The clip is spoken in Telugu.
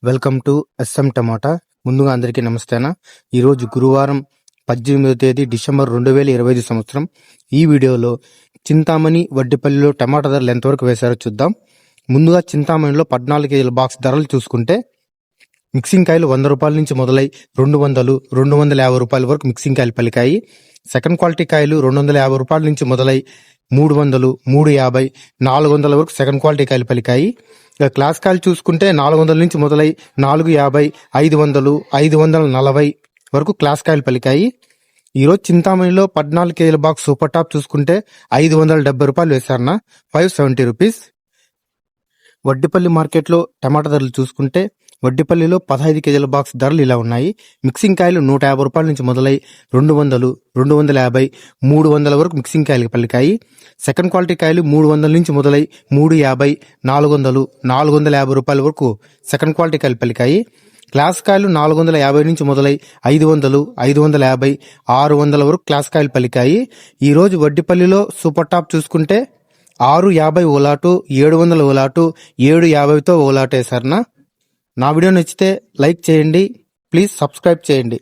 వెల్కమ్ టు ఎస్ఎం టమాటా. ముందుగా అందరికీ నమస్తేనా. ఈరోజు గురువారం 18వ తేదీ డిసెంబర్ 2025 సంవత్సరం. ఈ వీడియోలో చింతామణి వడ్డిపల్లిలో టమాటా ధరలు ఎంతవరకు వేశారో చూద్దాం. ముందుగా చింతామణిలో 14 కేజీల బాక్స్ ధరలు చూసుకుంటే మిక్సింగ్ కాయలు 100 రూపాయల నుంచి మొదలై 200, 250 రూపాయల వరకు మిక్సింగ్ కాయలు పలికాయి. సెకండ్ క్వాలిటీ కాయలు 250 రూపాయల నుంచి మొదలై 300, 350, 400 వరకు సెకండ్ క్వాలిటీ కాయలు పలికాయి. ఇక క్లాస్ కాయలు చూసుకుంటే 400 నుంచి మొదలై 450, 500, 540 వరకు క్లాస్ కాయలు పలికాయి. ఈరోజు చింతామణిలో 14 కేజీల బాక్స్ సూపర్ టాప్ చూసుకుంటే 570 రూపాయలు వేశారన్న, 570 రూపీస్. వడ్డిపల్లి మార్కెట్లో టమాటా ధరలు చూసుకుంటే వడ్డిపల్లిలో 15 కేజీల బాక్స్ ధరలు ఇలా ఉన్నాయి. మిక్సింగ్ కాయలు 150 రూపాయల నుంచి మొదలై 200, 250, 300 వరకు మిక్సింగ్ కాయలు పలికాయి. సెకండ్ క్వాలిటీ కాయలు 300 నుంచి మొదలై 350, 400, 450 రూపాయల వరకు సెకండ్ క్వాలిటీ కాయలు పలికాయి. క్లాస్ కాయలు 450 నుంచి మొదలై 500, 550, 600 వరకు క్లాస్ కాయలు పలికాయి. ఈరోజు వడ్డిపల్లిలో సూపర్ టాప్ చూసుకుంటే 650 ఓలాటు, 700 ఓలాటు, 750తో ఓలాటు వేశారన్న. నా వీడియో నచ్చితే లైక్ చేయండి, ప్లీజ్ సబ్స్క్రైబ్ చేయండి.